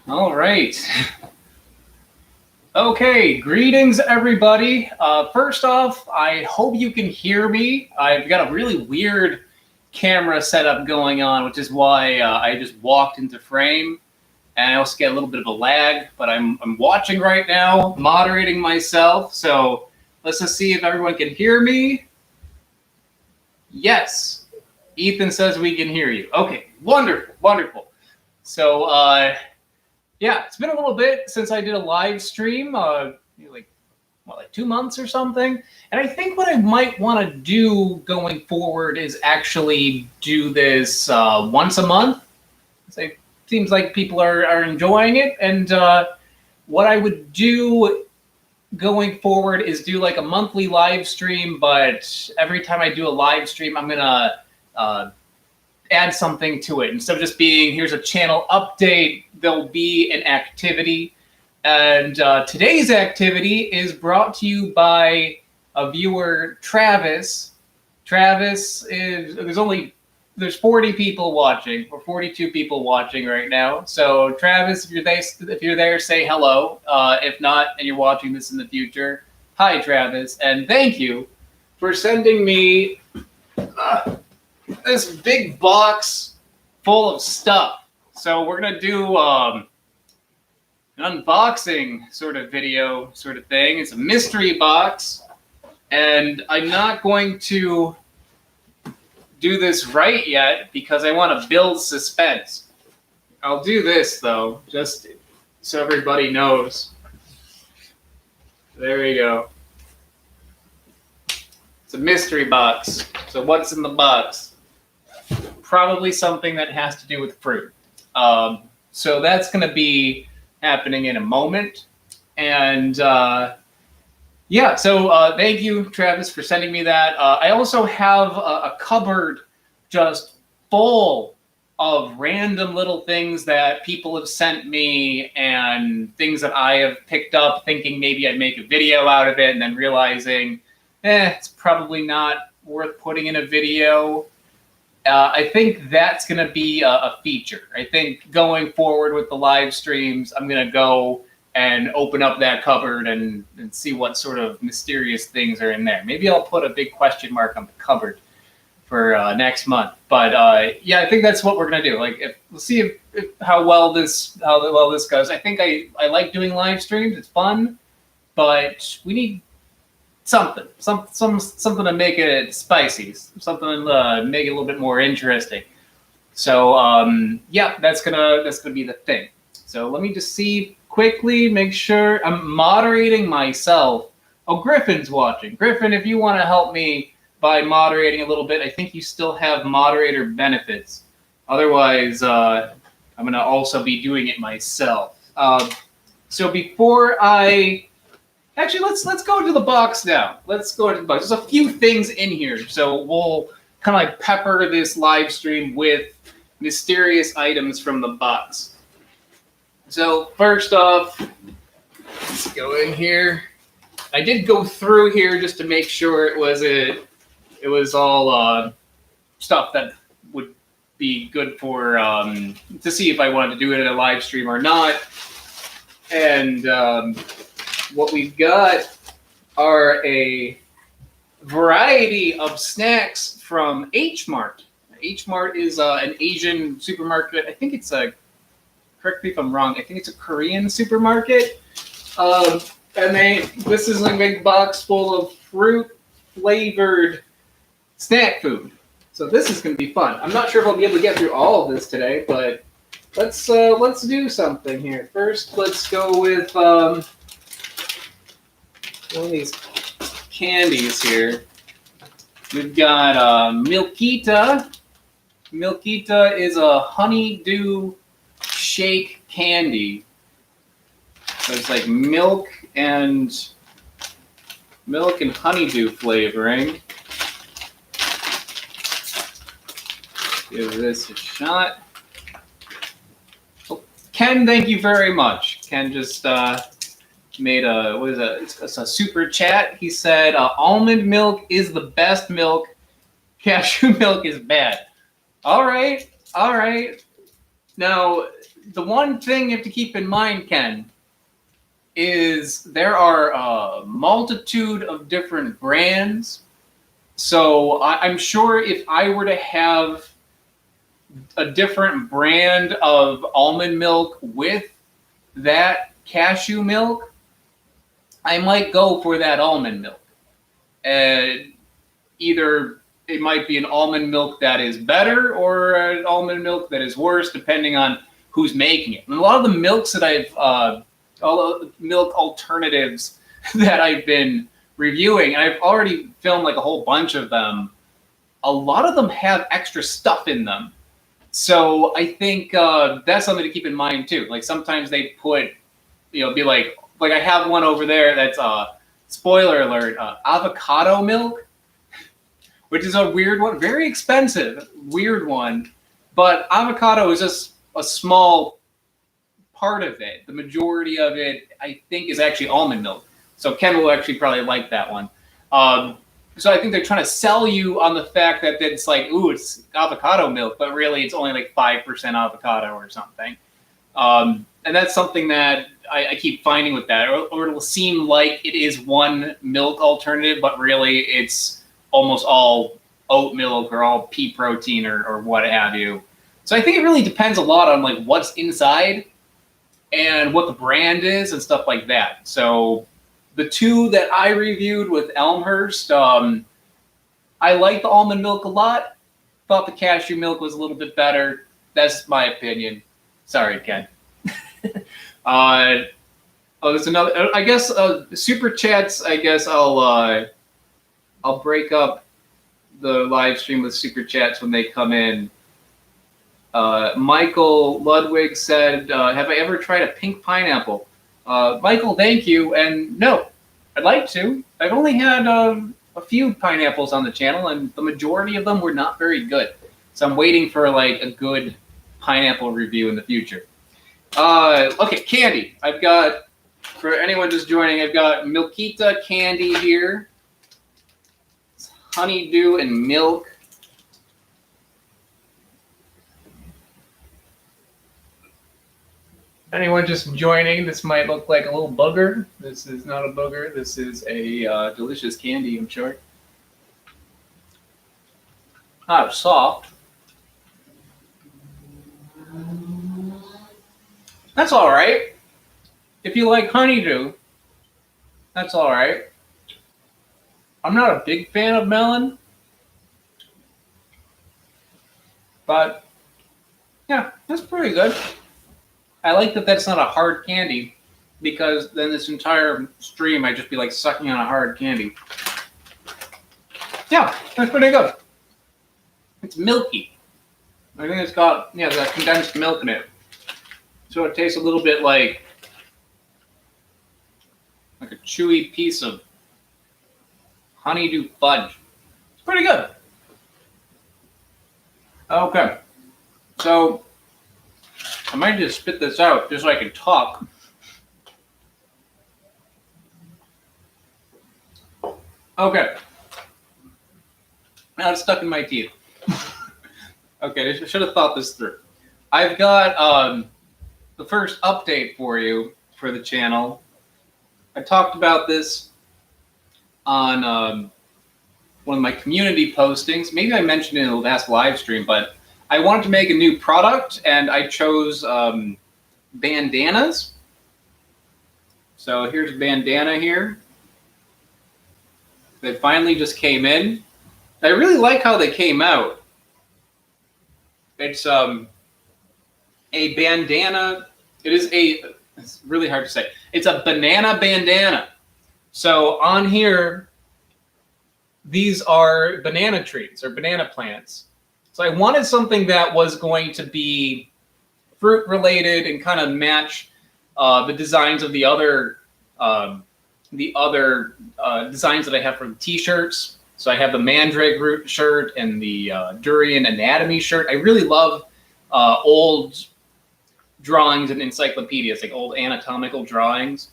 All right. Okay, greetings everybody. First off, I hope you can hear me. I've got a really weird camera setup going on, which is why I just walked into frame, and I also get a little bit of a lag. But I'm watching right now, moderating myself. So let's just see if everyone can hear me. Yes, Ethan says we can hear you. Okay, wonderful, wonderful. So yeah, it's been a little bit since I did a live stream, like 2 months or something. And I think what I might want to do going forward is actually do this once a month. It seems like people are enjoying it. And what I would do going forward is do like a monthly live stream, but every time I do a live stream, I'm gonna add something to it. Instead of just being, here's a channel update, there'll be an activity. And today's activity is brought to you by a viewer, Travis. Travis is, there's 40 people watching, or 42 people watching right now. So Travis, if you're there, say hello. If not, and you're watching this in the future, hi Travis, and thank you for sending me this big box full of stuff. So we're gonna do an unboxing sort of video sort of thing. It's a mystery box, and I'm not going to do this right yet because I want to build suspense. I'll do this though, just so everybody knows. There we go. It's a mystery box. So what's in the box? Probably something that has to do with fruit. So that's going to be happening in a moment. And yeah, so thank you, Travis, for sending me that. I also have a cupboard just full of random little things that people have sent me and things that I have picked up thinking maybe I'd make a video out of it, and then realizing, it's probably not worth putting in a video. I think that's going to be a feature. I think going forward with the live streams, I'm going to go and open up that cupboard and see what sort of mysterious things are in there. Maybe I'll put a big question mark on the cupboard for next month. But yeah, I think that's what we're going to do. Like, we'll see how well this goes. I think I like doing live streams. It's fun, but we need something to make it spicy, something to make it a little bit more interesting. So yeah, that's gonna be the thing. So let me just see quickly, make sure I'm moderating myself. Oh, Griffin's watching. Griffin, if you want to help me by moderating a little bit, I think you still have moderator benefits. Otherwise, I'm gonna also be doing it myself. So before actually, let's go to the box now. Let's go to the box. There's a few things in here, so we'll kind of like pepper this live stream with mysterious items from the box. So first off, let's go in here. I did go through here just to make sure it was all stuff that would be good for to see if I wanted to do it in a live stream or not. And what we've got are a variety of snacks from H Mart. H Mart is an Asian supermarket. I think it's correct me if I'm wrong, I think it's a Korean supermarket. And this is a big box full of fruit flavored snack food. So this is going to be fun. I'm not sure if I'll be able to get through all of this today, but let's do something here. First, let's go with one of these candies here. We've got Milkita. Milkita is a honeydew shake candy. So it's like milk and honeydew flavoring. Give this a shot. Oh, Ken, thank you very much. Ken just made it's a super chat. He said almond milk is the best milk. Cashew milk is bad. All right. Now, the one thing you have to keep in mind, Ken, is there are a multitude of different brands. So I'm sure if I were to have a different brand of almond milk with that cashew milk, I might go for that almond milk. And either it might be an almond milk that is better or an almond milk that is worse, depending on who's making it. And a lot of the milks that all the milk alternatives that I've been reviewing, and I've already filmed like a whole bunch of them, a lot of them have extra stuff in them. So I think that's something to keep in mind too. Like sometimes they put, be like I have one over there that's spoiler alert, avocado milk, which is a weird one, very expensive, weird one. But avocado is just a small part of it. The majority of it, I think, is actually almond milk. So Ken will actually probably like that one. So I think they're trying to sell you on the fact that it's like, ooh, it's avocado milk, but really it's only like 5% avocado or something. And that's something that I keep finding with that, or it'll seem like it is one milk alternative, but really it's almost all oat milk or all pea protein or what have you. So I think it really depends a lot on like what's inside and what the brand is and stuff like that. So the two that I reviewed with Elmhurst, I liked the almond milk a lot. Thought the cashew milk was a little bit better. That's my opinion. Sorry, Ken. There's another. I guess super chats. I guess I'll break up the live stream with super chats when they come in. Michael Ludwig said, "Have I ever tried a pink pineapple?" Michael, thank you. And no, I'd like to. I've only had a few pineapples on the channel, and the majority of them were not very good. So I'm waiting for like a good pineapple review in the future. Okay, candy. I've got, for anyone just joining, I've got Milkita candy here. It's honeydew and milk. Anyone just joining, this might look like a little booger. This is not a booger. This is a delicious candy, I'm sure. Ah, soft. That's all right. If you like honeydew, that's all right. I'm not a big fan of melon, but yeah, that's pretty good. I like that that's not a hard candy, because then this entire stream I'd just be like sucking on a hard candy. Yeah, that's pretty good. It's milky. I think it's got condensed milk in it. So it tastes a little bit like a chewy piece of honeydew fudge. It's pretty good. Okay. So I might just spit this out just so I can talk. Okay. Now it's stuck in my teeth. Okay, I should have thought this through. I've got the first update for you for the channel. I talked about this on one of my community postings. Maybe I mentioned it in the last live stream, but I wanted to make a new product, and I chose bandanas. So here's a bandana here. They finally just came in. I really like how they came out. It's a bandana. It's really hard to say. It's a banana bandana. So on here, these are banana trees or banana plants. So I wanted something that was going to be fruit related and kind of match the designs of the other designs that I have for the t-shirts. So I have the Mandrake Root shirt and the Durian Anatomy shirt. I really love old drawings and encyclopedias, like old anatomical drawings.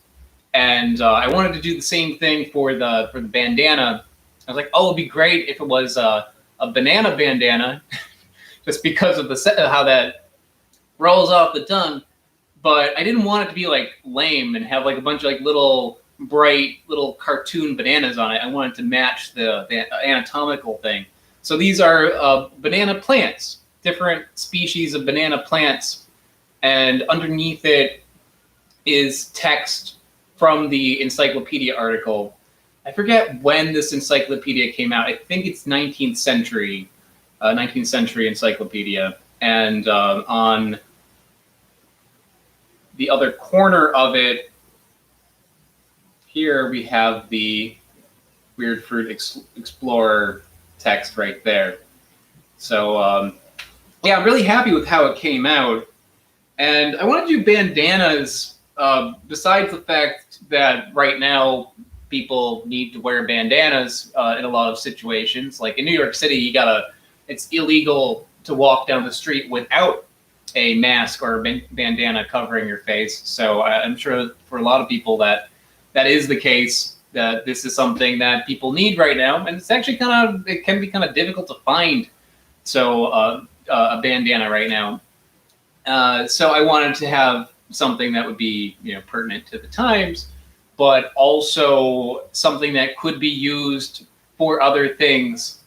And I wanted to do the same thing for the bandana. I was like, oh, it'd be great if it was a banana bandana, just because of how that rolls off the tongue. But I didn't want it to be like lame and have like a bunch of like little bright little cartoon bananas on it. I wanted to match the anatomical thing. So these are banana plants, different species of banana plants, and underneath it is text from the encyclopedia article. I forget when this encyclopedia came out. I think it's 19th century encyclopedia, and on the other corner of it, here we have the Weird Fruit Explorer text right there. So yeah, I'm really happy with how it came out. And I want to do bandanas, besides the fact that right now people need to wear bandanas in a lot of situations. Like in New York City, it's illegal to walk down the street without a mask or a bandana covering your face. So I'm sure for a lot of people that is the case, that this is something that people need right now. And it's actually it can be kind of difficult to find a bandana right now. So I wanted to have something that would be, pertinent to the times, but also something that could be used for other things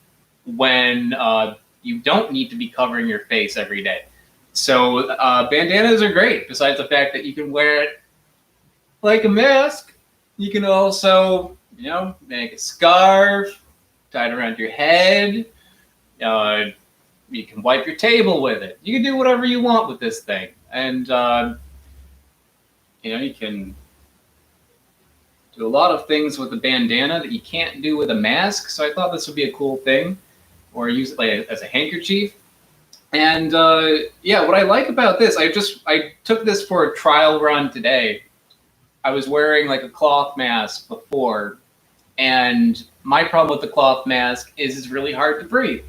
when you don't need to be covering your face every day. So bandanas are great. Besides the fact that you can wear it like a mask, you can also, make a scarf, tie it around your head. You can wipe your table with it. You can do whatever you want with this thing. And, you can do a lot of things with a bandana that you can't do with a mask. So I thought this would be a cool thing, or use it like as a handkerchief. And yeah, what I like about this, I took this for a trial run today. I was wearing like a cloth mask before, and my problem with the cloth mask is it's really hard to breathe.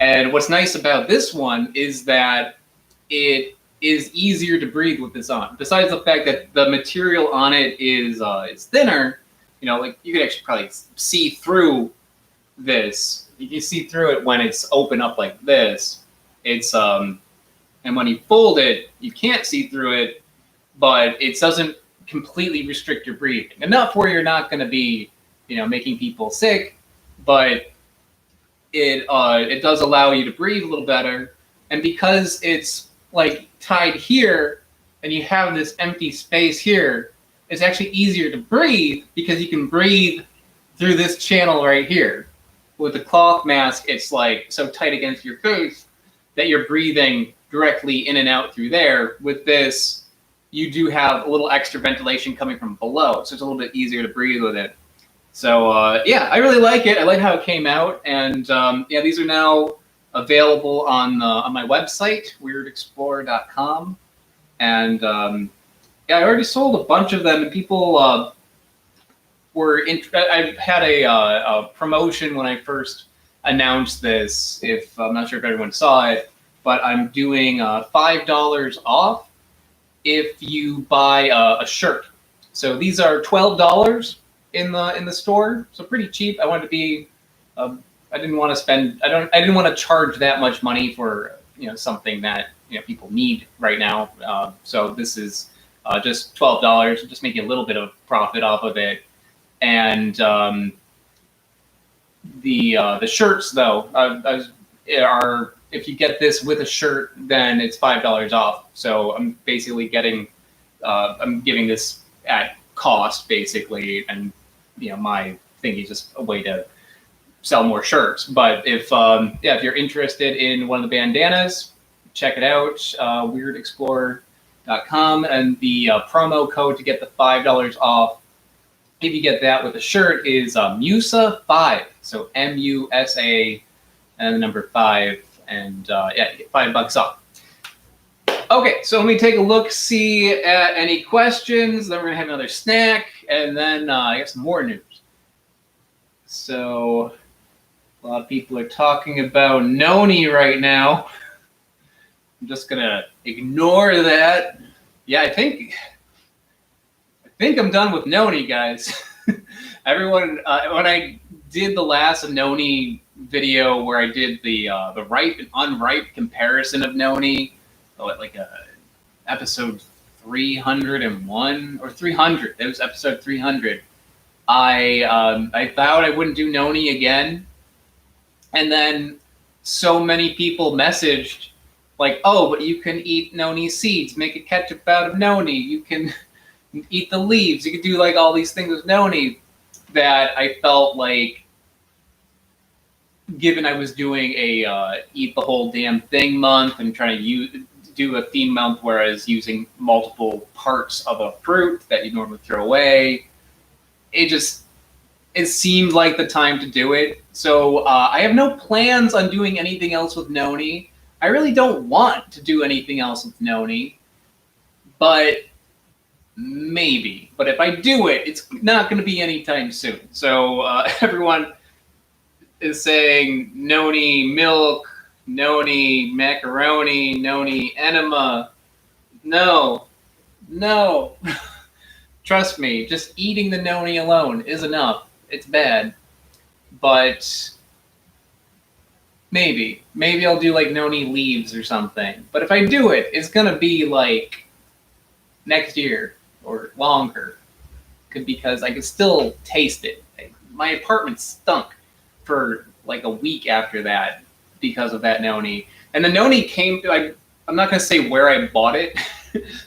And what's nice about this one is that it is easier to breathe with this on. Besides the fact that the material on it is thinner, like you could actually probably see through this. You can see through it when it's open up like this. It's and when you fold it, you can't see through it, but it doesn't completely restrict your breathing. Enough where you're not going to be, making people sick, but it does allow you to breathe a little better. And because it's like tied here and you have this empty space here, it's actually easier to breathe because you can breathe through this channel right here. With the cloth mask, it's like so tight against your face that you're breathing directly in and out through there. With this, you do have a little extra ventilation coming from below, so it's a little bit easier to breathe with it. So yeah, I really like it. I like how it came out, and yeah, these are now available on my website, weirdexplorer.com, and yeah, I already sold a bunch of them, and people I had a promotion when I first announced this. If I'm not sure if everyone saw it, but I'm doing $5 off if you buy a shirt. So these are $12 in the store, so pretty cheap. I wanted to be, I didn't want to spend, I didn't want to charge that much money for something that people need right now. So this is just $12, just making a little bit of profit off of it. And the shirts though are, if you get this with a shirt, then it's $5 off. So I'm basically I'm giving this at cost basically, and my thing is just a way to sell more shirts. But if if you're interested in one of the bandanas, check it out, weirdexplorer.com, and the promo code to get the $5 off, if you get that with a shirt, is MUSA5. So MUSA and the number 5, and yeah, you get $5 off. Okay, so let me take a look, see at any questions. Then we're gonna have another snack, and then I got some more news. So a lot of people are talking about Noni right now. I'm just gonna ignore that. Yeah, I think I'm done with Noni, guys. Everyone, when I did the last Noni video where I did the ripe and unripe comparison of Noni, like a episode 301 or 300. It was episode 300. I vowed I wouldn't do noni again, and then so many people messaged like, "Oh, but you can eat noni seeds, make a ketchup out of noni. You can eat the leaves. You can do like all these things with noni." That I felt like, given I was doing a eat the whole damn thing month and trying to do a theme month where I was using multiple parts of a fruit that you normally throw away, it seemed like the time to do it. So I have no plans on doing anything else with noni. I really don't want to do anything else with noni, but maybe. But if I do it, it's not going to be anytime soon. So everyone is saying noni milk, noni macaroni, noni enema. No. Trust me, just eating the noni alone is enough. It's bad. But maybe I'll do like noni leaves or something. But if I do it, it's going to be like next year or longer, because I can still taste it. My apartment stunk for like a week after that because of that noni. And the noni came, I'm not going to say where I bought it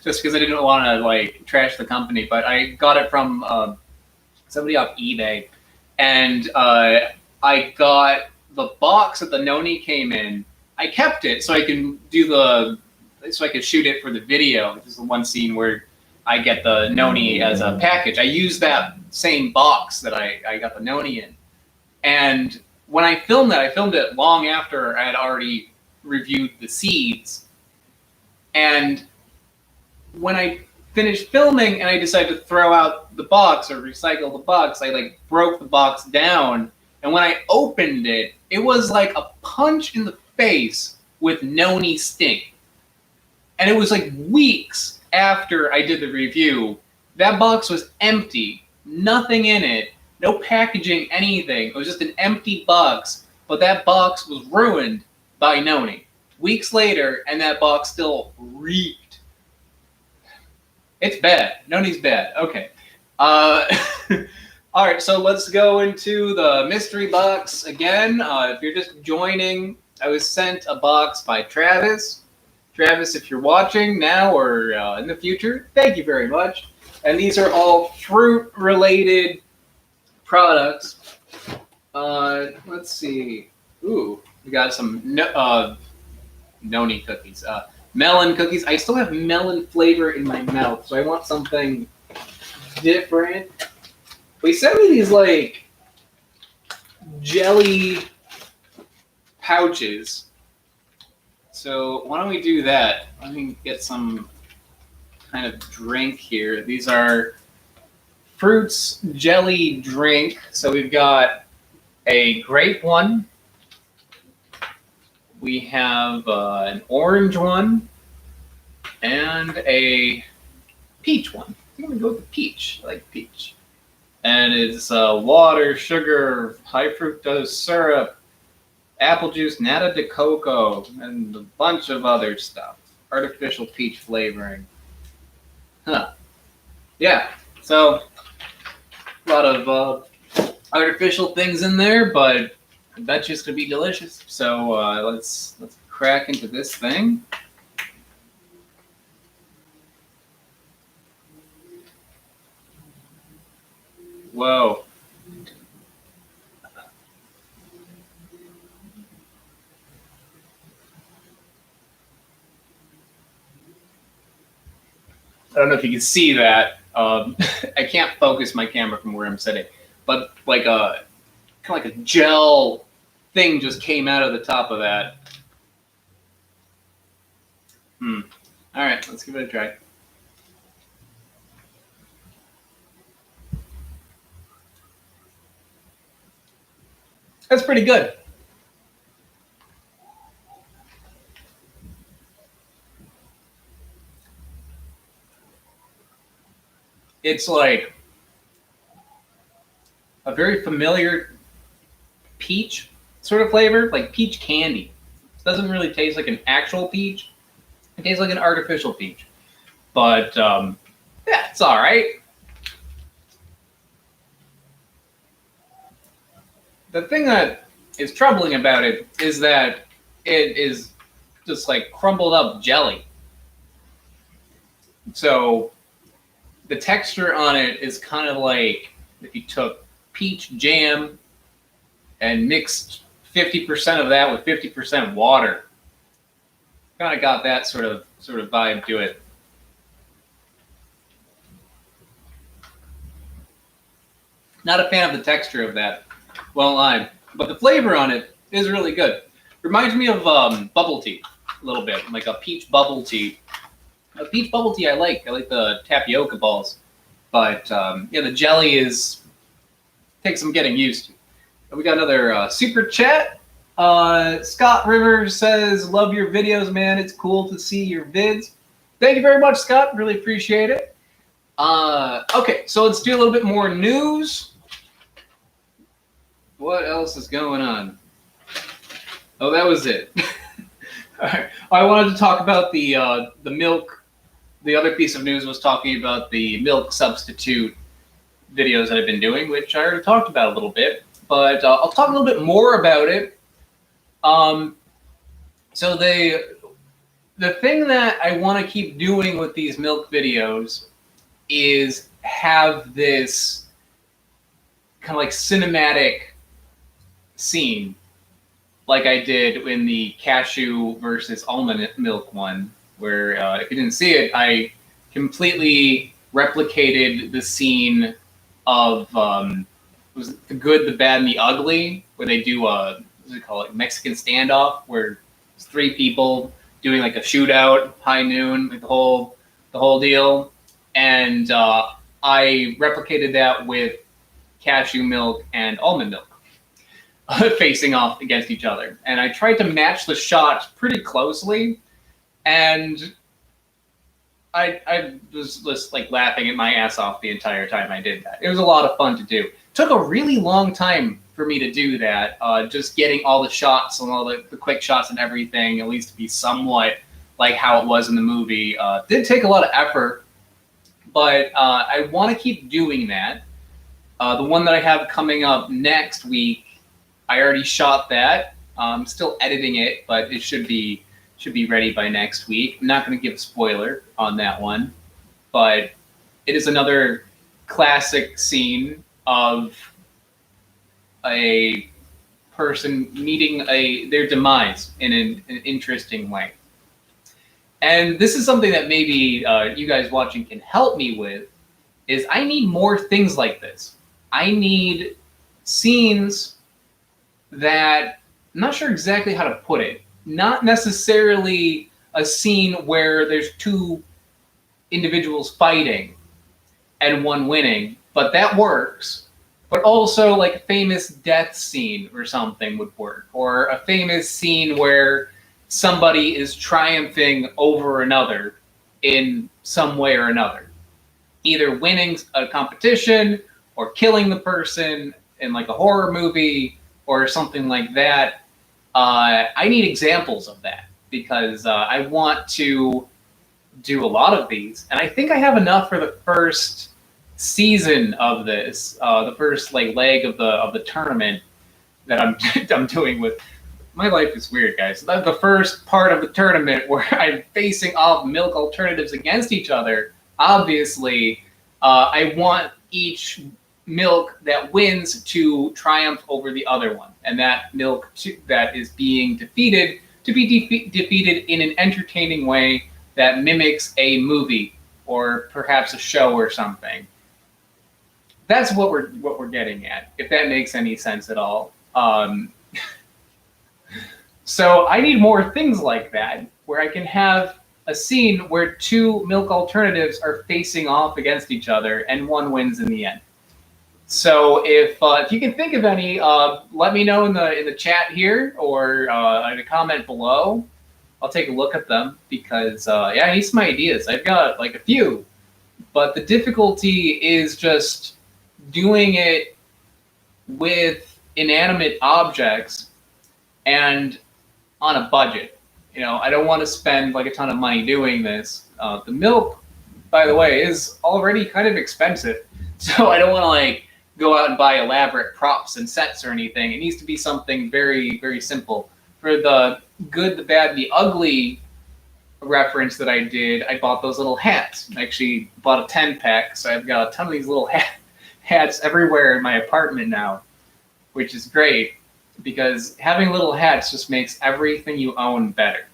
just because I didn't want to like trash the company, but I got it from somebody off eBay. And I got the box that the noni came in. I kept it so I can so I could shoot it for the video. This is the one scene where I get the noni as a package. I used that same box that I got the noni in. And when I filmed it long after I had already reviewed the seeds. And when I finished filming and I decided to throw out the box or recycle the box, I like broke the box down. And when I opened it, it was like a punch in the face with noni stink. And it was like weeks after I did the review. That box was empty, nothing in it, no packaging, anything. It was just an empty box, but that box was ruined by noni. Weeks later, and that box still reeked. It's bad. Noni's bad. Okay. All right, so let's go into the mystery box again. If you're just joining, I was sent a box by Travis. Travis, if you're watching now or in the future, thank you very much. And these are all fruit-related products. Let's see. Ooh, we got some noni cookies. Melon cookies. I still have melon flavor in my mouth, so I want something different. We sent me these like jelly pouches. So why don't we do that? Let me get some kind of drink here. These are fruits jelly drink. So we've got a grape one. We have an orange one and a peach one. I think I'm gonna go with the peach. I like peach. And it's water, sugar, high fructose syrup, apple juice, nata de coco, and a bunch of other stuff. Artificial peach flavoring. Huh. Yeah, so a lot of artificial things in there, but I bet you it's going to be delicious. So let's crack into this thing. Whoa. I don't know if you can see that. I can't focus my camera from where I'm sitting, but like a kind of like a gel thing just came out of the top of that. All right, let's give it a try. That's pretty good. It's like a very familiar peach sort of flavor, like peach candy. It doesn't really taste like an actual peach. It tastes like an artificial peach. But yeah, it's all right. The thing that is troubling about it is that it is just like crumbled up jelly. So the texture on it is kind of like if you took peach jam and mixed 50% of that with 50% water. Kind of got that sort of vibe to it. Not a fan of the texture of that. Well, but the flavor on it is really good. Reminds me of bubble tea a little bit, like a peach bubble tea. A peach bubble tea I like the tapioca balls, but yeah, the jelly takes some getting used to. We got another super chat. Scott Rivers says, "Love your videos, man. It's cool to see your vids." Thank you very much, Scott. Really appreciate it. Okay, so let's do a little bit more news. What else is going on? Oh, that was it. All right. I wanted to talk about the milk. The other piece of news was talking about the milk substitute videos that I've been doing, which I already talked about a little bit, but I'll talk a little bit more about it. So the thing that I want to keep doing with these milk videos is have this kind of like cinematic scene like I did in the cashew versus almond milk one, where if you didn't see it, I completely replicated the scene of was it The Good, the Bad, and the Ugly, where they do a what's it called, like Mexican standoff, where it's 3 people doing like a shootout, high noon, like the whole deal, and I replicated that with cashew milk and almond milk facing off against each other, and I tried to match the shots pretty closely, and I was just like laughing at my ass off the entire time I did that. It was a lot of fun to do. It took a really long time for me to do that, just getting all the shots and all the quick shots and everything, at least to be somewhat like how it was in the movie. Did take a lot of effort, but I want to keep doing that. The one that I have coming up next week, I already shot that. I'm still editing it, but it should be ready by next week. I'm not going to give a spoiler on that one, but it is another classic scene of a person meeting their demise in an interesting way. And this is something that maybe you guys watching can help me with, is I need more things like this. I need scenes that, I'm not sure exactly how to put it, not necessarily a scene where there's 2 individuals fighting and one winning, but that works. But also like a famous death scene or something would work, or a famous scene where somebody is triumphing over another in some way or another, either winning a competition or killing the person in like a horror movie or something like that. I need examples of that because I want to do a lot of these, and I think I have enough for the first season of this, the first like leg of the tournament that I'm doing with. My life is weird, guys. That's the first part of the tournament where I'm facing off milk alternatives against each other. Obviously, I want each milk that wins to triumph over the other one, and that milk that is being defeated to be defeated in an entertaining way that mimics a movie or perhaps a show or something. That's what we're getting at, if that makes any sense at all. So I need more things like that, where I can have a scene where 2 milk alternatives are facing off against each other and one wins in the end. So if you can think of any, let me know in the chat here or in a comment below. I'll take a look at them because yeah, I need some ideas. I've got like a few, but the difficulty is just doing it with inanimate objects and on a budget. I don't want to spend like a ton of money doing this. The milk, by the way, is already kind of expensive. So I don't want to like go out and buy elaborate props and sets or anything. It needs to be something very, very simple. For the good, the bad, the ugly reference that I did, I bought those little hats. I actually bought a 10-pack, so I've got a ton of these little hats everywhere in my apartment now, which is great because having little hats just makes everything you own better.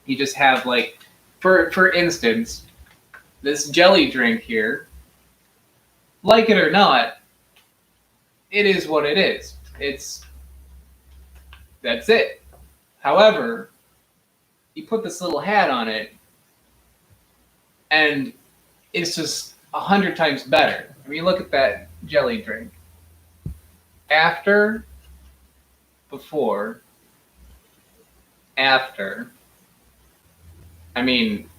You just have like, for instance, this jelly drink here, like it or not, it is what it is. That's it. However, you put this little hat on it, and it's just 100 times better. I mean, look at that jelly drink. After, before, after. I mean,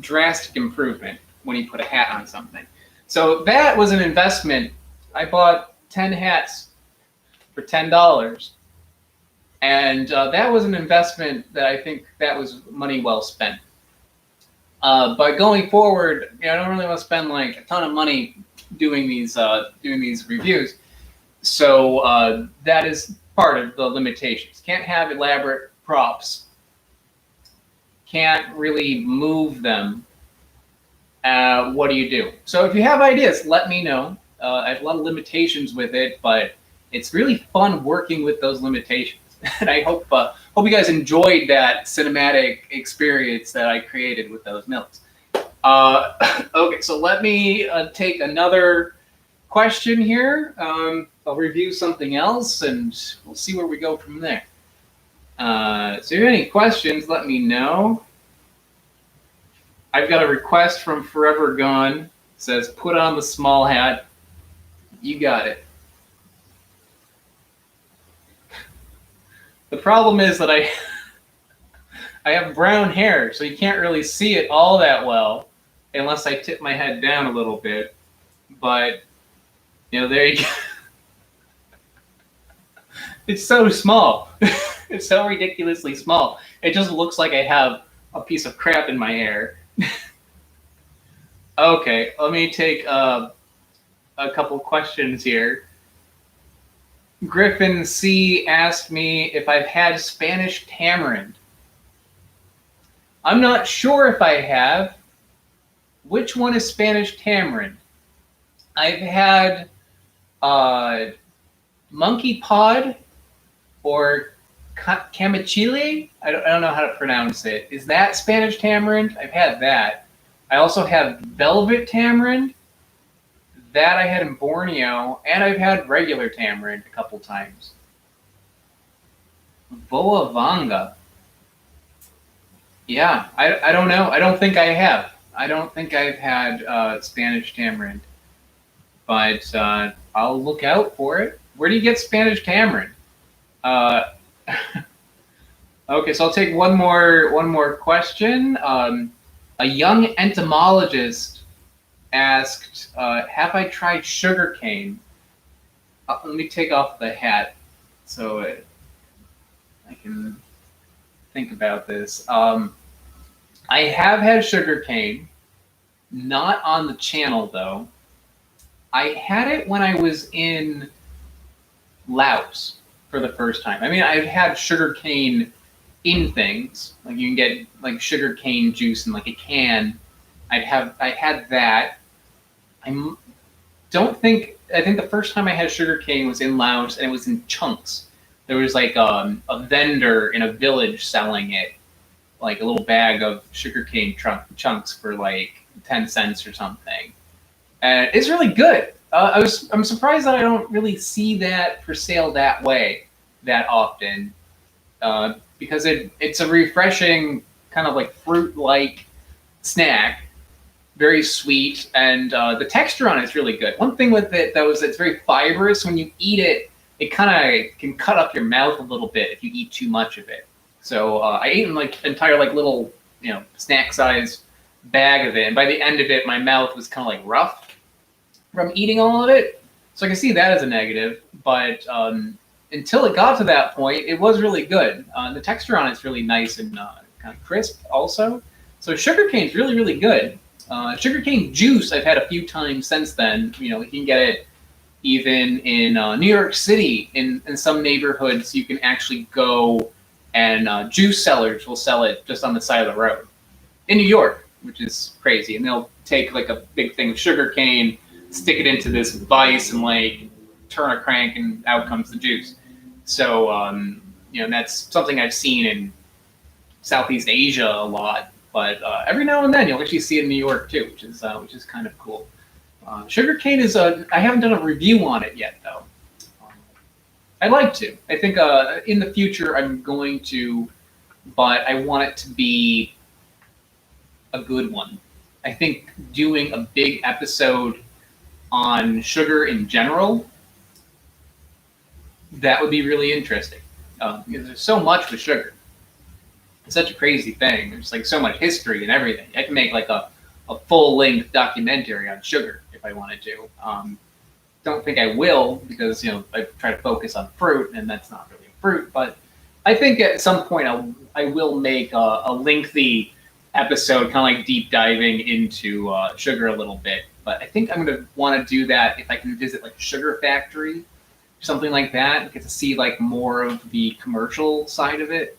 drastic improvement when you put a hat on something. So that was an investment. I bought 10 hats for $10. And that was an investment that I think that was money well spent. But going forward, I don't really want to spend like a ton of money doing these reviews. So that is part of the limitations. Can't have elaborate props. Can't really move them. What do you do? So if you have ideas, let me know. I have a lot of limitations with it, but it's really fun working with those limitations. And I hope you guys enjoyed that cinematic experience that I created with those milks. Okay, so let me take another question here. I'll review something else, and we'll see where we go from there. So if you have any questions, let me know. I've got a request from Forever Gone. It says, put on the small hat. You got it. The problem is that I have brown hair, so you can't really see it all that well unless I tip my head down a little bit. But, there you go. It's so small. It's so ridiculously small. It just looks like I have a piece of crap in my hair. Okay, let me take a couple questions here. Griffin C. asked me if I've had Spanish tamarind. I'm not sure if I have. Which one is Spanish tamarind? I've had monkey pod or camachile. I don't know how to pronounce it. Is that Spanish tamarind? I've had that. I also have velvet tamarind. That I had in Borneo, and I've had regular tamarind a couple times. Voavanga. Yeah, I don't know. I don't think I have. I don't think I've had Spanish tamarind. But I'll look out for it. Where do you get Spanish tamarind? Okay, so I'll take one more question. A young entomologist asked, have I tried sugarcane? Let me take off the hat so I can think about this. I have had sugarcane, not on the channel though. I had it when I was in Laos for the first time. I mean, I've had sugarcane in things. Like you can get like sugarcane juice in like a can. I had that. I think the first time I had sugarcane was in Laos, and it was in chunks. There was like a vendor in a village selling it, like a little bag of sugarcane chunks for like 10 cents or something. And it's really good. I'm surprised that I don't really see that for sale that way that often, because it's a refreshing kind of like fruit-like snack. Very sweet, and the texture on it is really good. One thing with it, though, is it's very fibrous. When you eat it, it kind of can cut up your mouth a little bit if you eat too much of it. So I ate like entire like little snack size bag of it, and by the end of it, my mouth was kind of like rough from eating all of it. So I can see that as a negative, but until it got to that point, it was really good. The texture on it's really nice and kind of crisp also. So sugarcane is really, really good. Sugarcane juice I've had a few times since then. You can get it even in New York City. In some neighborhoods, you can actually go and juice sellers will sell it just on the side of the road in New York, which is crazy. And they'll take like a big thing of sugarcane, stick it into this vise, and like turn a crank, and out comes the juice. So that's something I've seen in Southeast Asia a lot, but every now and then you'll actually see it in New York too, which is kind of cool. Sugarcane is I haven't done a review on it yet though. I'd like to. I think in the future I'm going to, but I want it to be a good one. I think doing a big episode on sugar in general, that would be really interesting. Because there's so much with sugar. It's such a crazy thing. There's like so much history and everything. I can make like a full-length documentary on sugar if I wanted to. Don't think I will because I try to focus on fruit, and that's not really fruit. But I think at some point I will make a lengthy episode, kind of like deep diving into sugar a little bit. But I think I'm going to want to do that if I can visit like a sugar factory, something like that, get to see like more of the commercial side of it.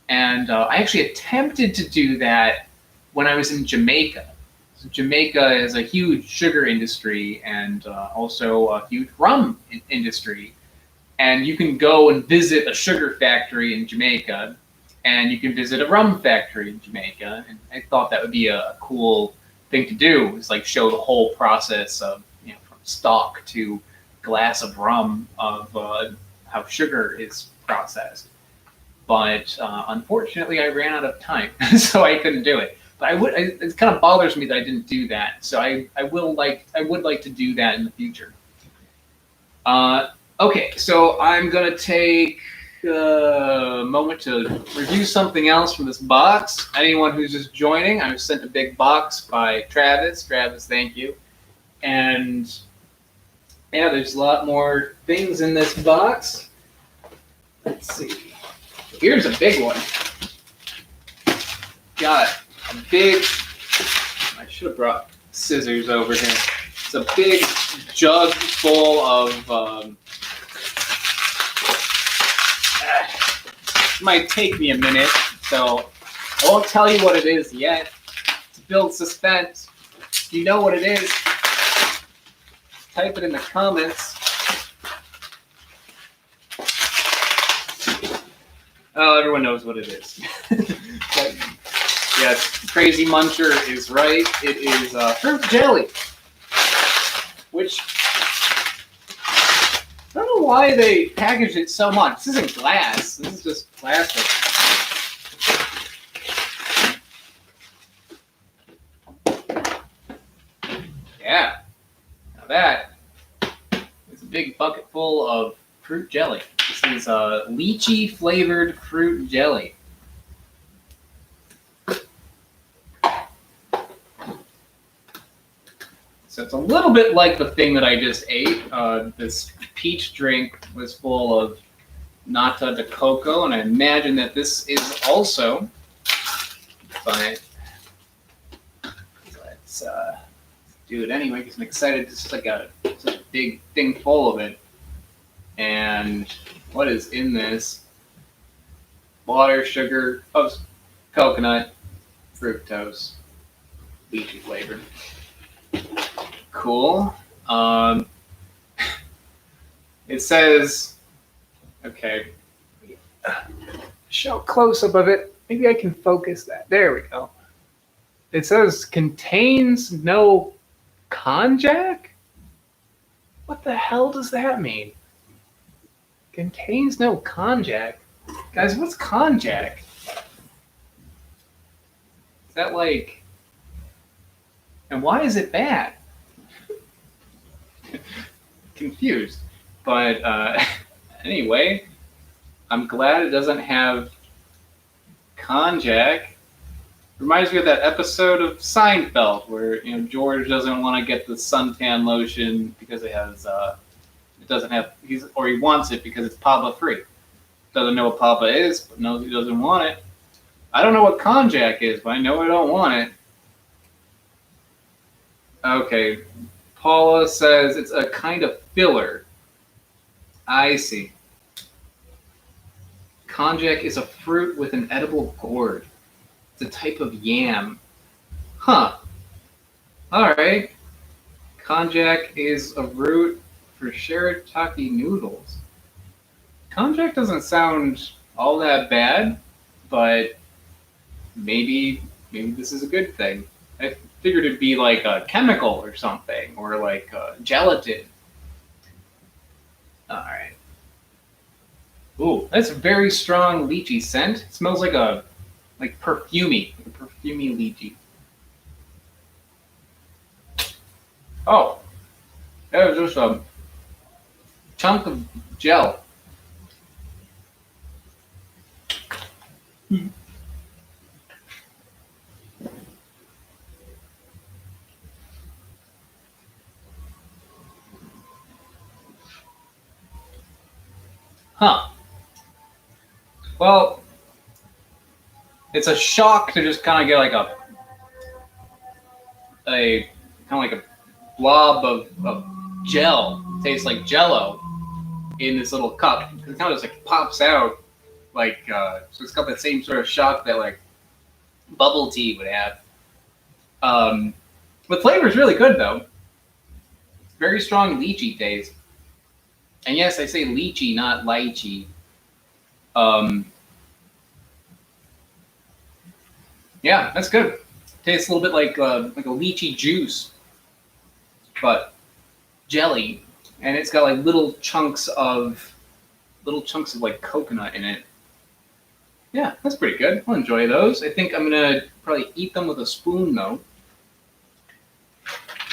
And I actually attempted to do that when I was in Jamaica. So Jamaica is a huge sugar industry and also a huge rum industry. And you can go and visit a sugar factory in Jamaica, and you can visit a rum factory in Jamaica. And I thought that would be a cool thing to do, is like show the whole process of from stalk to glass of rum of how sugar is processed. But unfortunately, I ran out of time, so I couldn't do it. But it kind of bothers me that I didn't do that. So I would like to do that in the future. Okay, so I'm gonna take a moment to review something else from this box. Anyone who's just joining, I was sent a big box by Travis. Travis, thank you. And yeah, there's a lot more things in this box. Let's see. Here's a big one. Got a big, I should have brought scissors over here. It's a big jug full of, might take me a minute, so I won't tell you what it is yet to build suspense. If you know what it is, type it in the comments. Oh, everyone knows what it is. But, yes, Crazy Muncher is right. It is fruit jelly, which I don't know why they packaged it so much. This isn't glass. This is just plastic. Yeah. Now that is a big bucket full of fruit jelly. This is lychee flavored fruit jelly. So it's a little bit like the thing that I just ate. This peach drink was full of nata de coco, and I imagine that this is also. But let's do it anyway because I'm excited. This is like such a big thing full of it. And what is in this? Water, sugar, coconut, fructose, lychee flavored. Cool. It says, okay, show close up of it. Maybe I can focus that. There we go. It says contains no konjac? What the hell does that mean? Contains no konjac? Guys, what's konjac? Is that like... And why is it bad? Confused. But anyway, I'm glad it doesn't have konjac. Reminds me of that episode of Seinfeld where George doesn't want to get the suntan lotion because it has it doesn't have he wants it because it's PABA free. Doesn't know what PABA is, but knows he doesn't want it. I don't know what konjac is, but I know I don't want it. Okay, Paula says it's a kind of filler. I see. Konjac is a fruit with an edible gourd. It's a type of yam. Huh. Alright. Konjac is a root for shirataki noodles. Konjac doesn't sound all that bad, but maybe this is a good thing. I figured it'd be like a chemical or something, or like gelatin. All right. Ooh, that's a very strong lychee scent. It smells like perfumey lychee. Oh, that was just a chunk of gel. Huh. Well, it's a shock to just kind of get like a kind of like a blob of gel. It tastes like Jello in this little cup. It kind of just like pops out like so it's got that same sort of shock that like bubble tea would have. The flavor is really good though. It's very strong lychee taste. And yes, I say lychee, not lychee. Yeah, that's good. Tastes a little bit like a lychee juice, but jelly, and it's got like little chunks of like coconut in it. Yeah, that's pretty good. I'll enjoy those. I think I'm gonna probably eat them with a spoon though.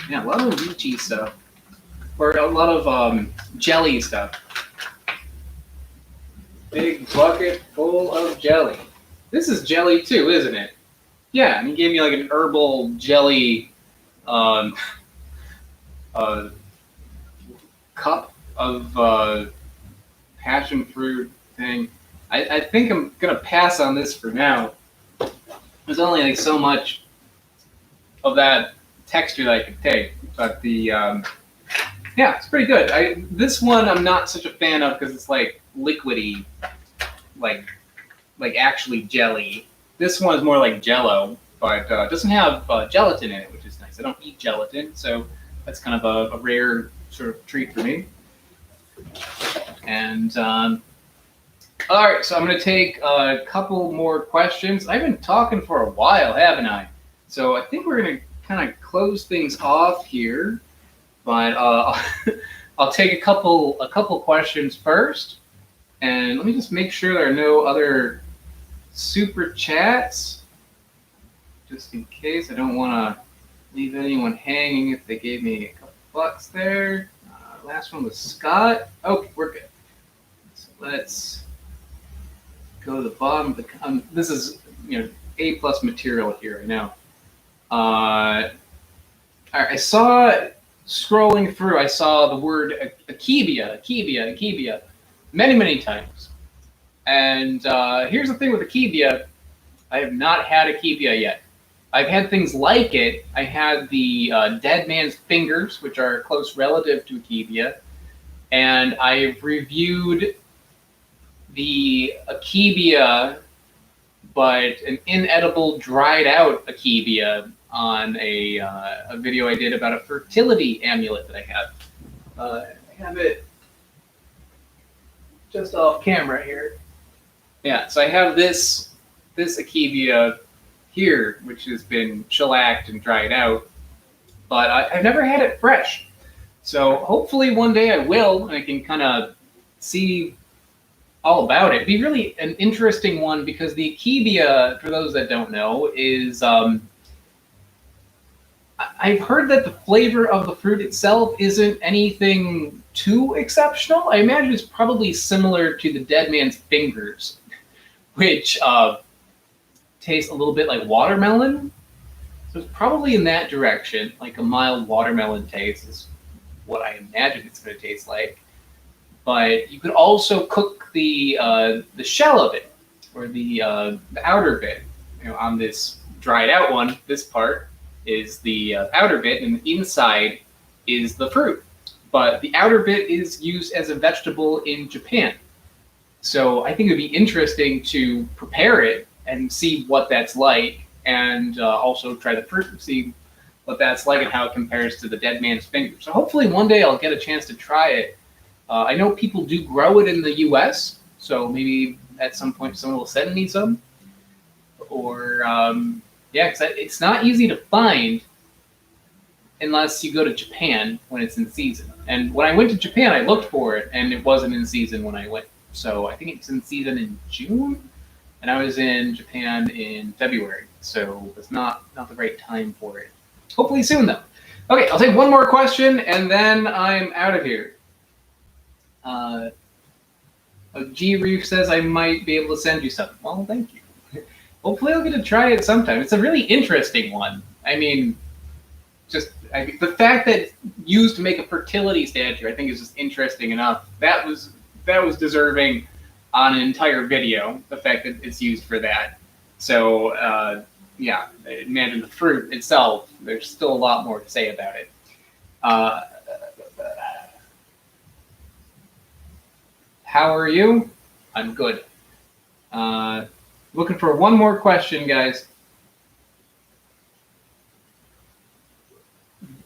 Yeah, a lot of lychee stuff, or a lot of jelly stuff. Big bucket full of jelly. This is jelly too, isn't it? Yeah, and he gave me like an herbal jelly cup of passion fruit thing. I think I'm gonna pass on this for now. There's only like so much of that texture that I could take, but the yeah, it's pretty good. This one I'm not such a fan of because it's like liquidy, like actually jelly. This one is more like Jello, but it doesn't have gelatin in it, which is nice. I don't eat gelatin, so that's kind of a rare sort of treat for me. And all right, so I'm going to take a couple more questions. I've been talking for a while, haven't I? So I think we're going to kind of close things off here, but I'll take a couple questions first, and let me just make sure there are no other super chats, just in case. I don't want to leave anyone hanging if they gave me a couple bucks there. Last one was Scott. Okay, we're good. So let's go to the bottom of the. This is A+ material here right now. All right, I saw scrolling through. I saw the word Akebia many times. And here's the thing with Akebia. I have not had Akebia yet. I've had things like it. I had the Dead Man's Fingers, which are a close relative to Akebia. And I've reviewed the Akebia, but an inedible, dried out Akebia on a video I did about a fertility amulet that I have. I have it just off camera here. Yeah, so I have this Akebia here, which has been shellacked and dried out, but I've never had it fresh. So hopefully one day I will, and I can kind of see all about it. It'd be really an interesting one because the Akebia, for those that don't know, is I've heard that the flavor of the fruit itself isn't anything too exceptional. I imagine it's probably similar to the Dead Man's Fingers, which tastes a little bit like watermelon. So it's probably in that direction, like a mild watermelon taste is what I imagine it's going to taste like. But you could also cook the shell of it, or the outer bit, on this dried out one, this part is the outer bit, and the inside is the fruit. But the outer bit is used as a vegetable in Japan. So I think it would be interesting to prepare it and see what that's like, and also try the fruit and see what that's like and how it compares to the dead man's finger. So hopefully one day I'll get a chance to try it. I know people do grow it in the U.S., so maybe at some point someone will send me some. Or, yeah, because it's not easy to find unless you go to Japan when it's in season. And when I went to Japan, I looked for it, and it wasn't in season when I went. So I think it's in season in June, and I was in Japan in February, so it's not the right time for it. Hopefully soon, though. Okay, I'll take one more question, and then I'm out of here. G Reef says I might be able to send you something. Well, thank you. Hopefully I'll get to try it sometime. It's a really interesting one. I mean, the fact that it's used to make a fertility statue, I think, is just interesting enough. That was deserving on an entire video, the fact that it's used for that. So, yeah, imagine the fruit itself. There's still a lot more to say about it. How are you? I'm good. Looking for one more question, guys.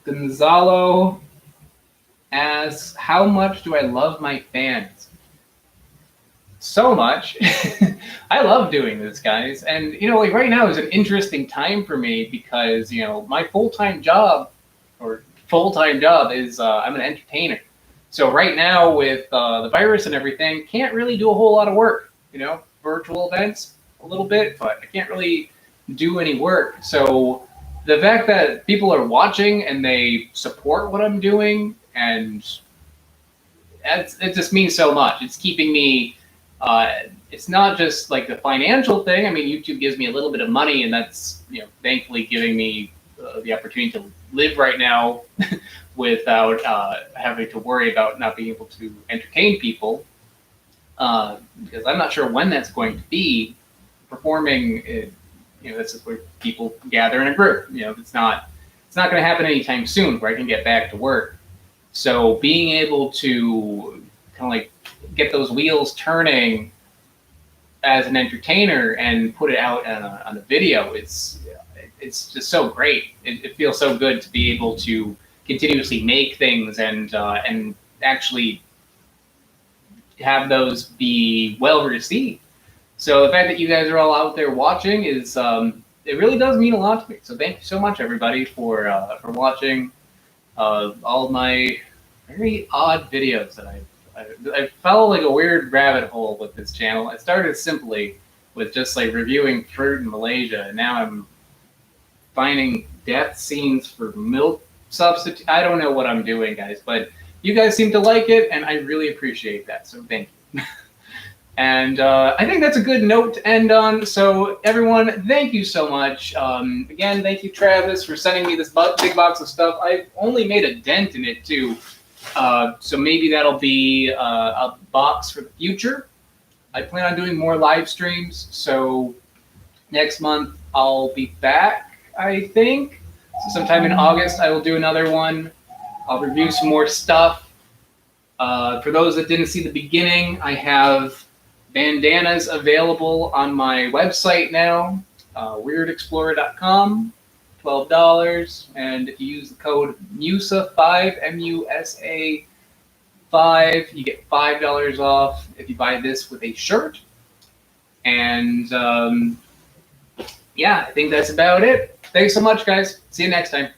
Gonzalo asks, how much do I love my fans? So much. I love doing this, guys. And, like right now is an interesting time for me because, my full-time job is I'm an entertainer. So right now with the virus and everything, can't really do a whole lot of work, virtual events a little bit, but I can't really do any work. So the fact that people are watching and they support what I'm doing, and it just means so much. It's keeping me, it's not just like the financial thing. I mean, YouTube gives me a little bit of money, and that's, thankfully giving me the opportunity to live right now without having to worry about not being able to entertain people. Because I'm not sure when that's going to be. Performing, this is where people gather in a group. It's not going to happen anytime soon where I can get back to work. So being able to kind of like get those wheels turning as an entertainer and put it out on a video, it's just so great. It feels so good to be able to continuously make things and actually have those be well received. So the fact that you guys are all out there watching is it really does mean a lot to me. So thank you so much, everybody, for watching all of my very odd videos that I fell like a weird rabbit hole with this channel. I started simply with just like reviewing fruit in Malaysia, and now I'm finding death scenes for milk substitute. I don't know what I'm doing, guys, but you guys seem to like it, and I really appreciate that. So thank you. And I think that's a good note to end on. So everyone, thank you so much. Again, thank you, Travis, for sending me this big box of stuff. I've only made a dent in it, too. So maybe that'll be a box for the future. I plan on doing more live streams. So next month, I'll be back, I think. So sometime in August, I will do another one. I'll review some more stuff. For those that didn't see the beginning, I have bandanas available on my website now, weirdexplorer.com, $12. And if you use the code MUSA5, M-U-S-A 5, you get $5 off if you buy this with a shirt. And yeah, I think that's about it. Thanks so much, guys. See you next time.